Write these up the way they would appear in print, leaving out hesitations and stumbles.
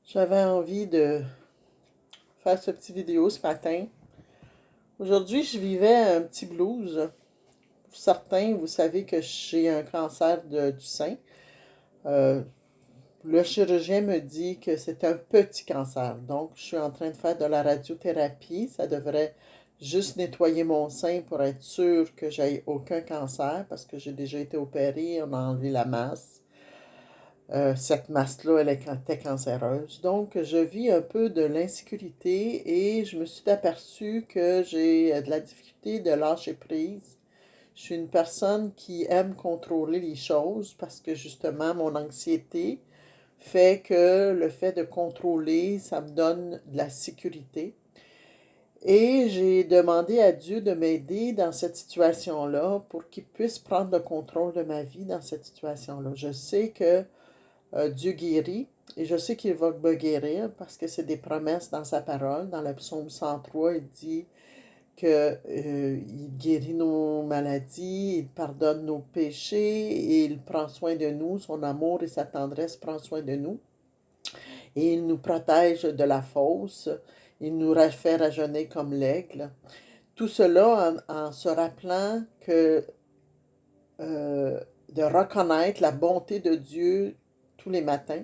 J'avais envie de faire ce petit vidéo ce matin. Aujourd'hui, je vivais un petit blues. Pour certains, vous savez que j'ai un cancer du sein. Euh, le chirurgien me dit que c'est un petit cancer. Donc, je suis en train de faire de la radiothérapie. Ça devrait juste nettoyer mon sein pour être sûr que j'ai aucun cancer parce que j'ai déjà été opérée, on a enlevé la masse. Cette masse-là, elle était cancéreuse. Donc, je vis un peu de l'insécurité et je me suis aperçue que j'ai de la difficulté de lâcher prise. Je suis une personne qui aime contrôler les choses parce que justement, mon anxiété fait que le fait de contrôler, ça me donne de la sécurité. Et j'ai demandé à Dieu de m'aider dans cette situation-là pour qu'il puisse prendre le contrôle de ma vie dans cette situation-là. Je sais que Dieu guérit, et je sais qu'il va me guérir parce que c'est des promesses dans sa parole. Dans le psaume 103, il dit que il guérit nos maladies, il pardonne nos péchés, et il prend soin de nous, son amour et sa tendresse prend soin de nous, et il nous protège de la fausse, il nous fait rajeunir comme l'aigle. Tout cela en se rappelant que de reconnaître la bonté de Dieu tous les matins.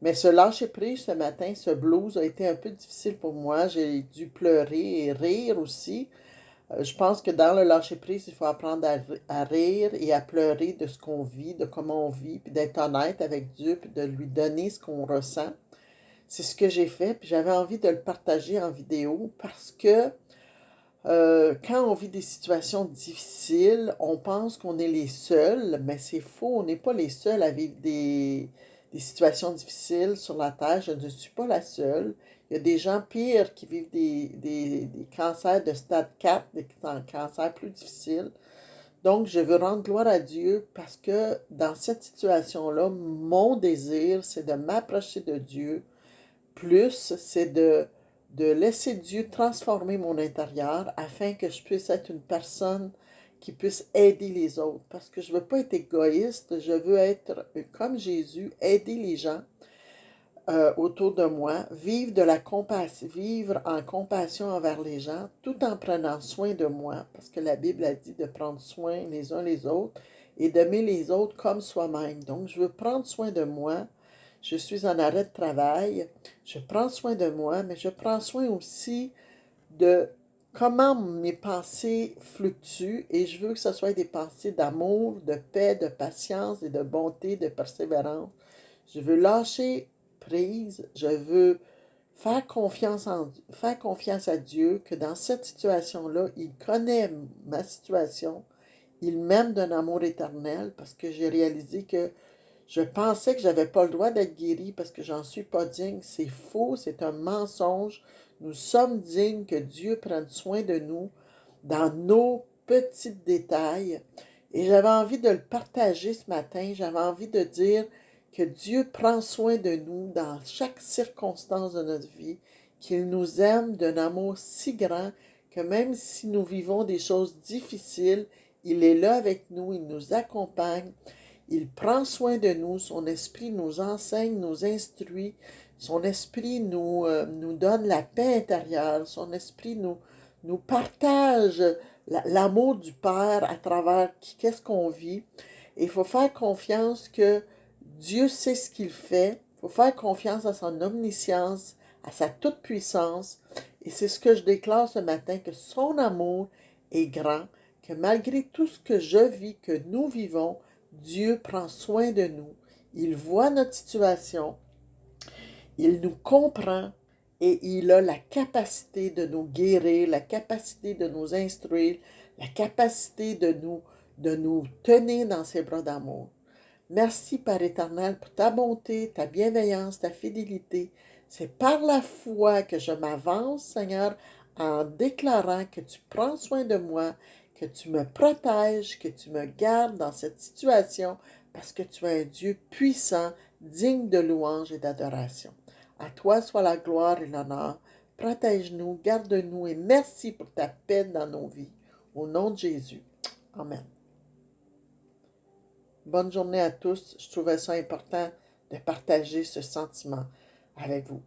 Mais ce lâcher-prise ce matin, ce blues a été un peu difficile pour moi. J'ai dû pleurer et rire aussi. Je pense que dans le lâcher-prise, il faut apprendre à rire et à pleurer de ce qu'on vit, de comment on vit, puis d'être honnête avec Dieu, puis de lui donner ce qu'on ressent. C'est ce que j'ai fait, puis j'avais envie de le partager en vidéo parce que quand on vit des situations difficiles, on pense qu'on est les seuls, mais c'est faux, on n'est pas les seuls à vivre des situations difficiles sur la Terre. Je ne suis pas la seule. Il y a des gens pires qui vivent des cancers de stade 4, des cancers plus difficiles. Donc, je veux rendre gloire à Dieu parce que dans cette situation-là, mon désir, c'est de m'approcher de Dieu, plus, c'est de laisser Dieu transformer mon intérieur afin que je puisse être une personne qui puisse aider les autres. Parce que je ne veux pas être égoïste, je veux être comme Jésus, aider les gens autour de moi, vivre de la compassion, vivre en compassion envers les gens, tout en prenant soin de moi, parce que la Bible a dit de prendre soin les uns les autres et d'aimer les autres comme soi-même. Donc, je veux prendre soin de moi. Je suis en arrêt de travail, je prends soin de moi, mais je prends soin aussi de comment mes pensées fluctuent et je veux que ce soit des pensées d'amour, de paix, de patience et de bonté, de persévérance. Je veux lâcher prise, je veux faire confiance à Dieu que dans cette situation-là, il connaît ma situation, il m'aime d'un amour éternel parce que j'ai réalisé que je pensais que j'avais pas le droit d'être guérie parce que j'en suis pas digne. C'est faux, c'est un mensonge. Nous sommes dignes que Dieu prenne soin de nous dans nos petits détails. Et j'avais envie de le partager ce matin. J'avais envie de dire que Dieu prend soin de nous dans chaque circonstance de notre vie, qu'il nous aime d'un amour si grand que même si nous vivons des choses difficiles, il est là avec nous, il nous accompagne. Il prend soin de nous, son esprit nous enseigne, nous instruit, son esprit nous donne la paix intérieure, son esprit nous partage l'amour du Père à travers qu'est-ce qu'on vit. Et il faut faire confiance que Dieu sait ce qu'il fait, il faut faire confiance à son omniscience, à sa toute-puissance. Et c'est ce que je déclare ce matin, que son amour est grand, que malgré tout ce que je vis, que nous vivons, Dieu prend soin de nous. Il voit notre situation, il nous comprend et il a la capacité de nous guérir, la capacité de nous instruire, la capacité de nous tenir dans ses bras d'amour. Merci, Père éternel, pour ta bonté, ta bienveillance, ta fidélité. C'est par la foi que je m'avance, Seigneur, en déclarant que tu prends soin de moi, que tu me protèges, que tu me gardes dans cette situation, parce que tu es un Dieu puissant, digne de louange et d'adoration. À toi soit la gloire et l'honneur. Protège-nous, garde-nous et merci pour ta paix dans nos vies. Au nom de Jésus. Amen. Bonne journée à tous. Je trouvais ça important de partager ce sentiment. avec vous.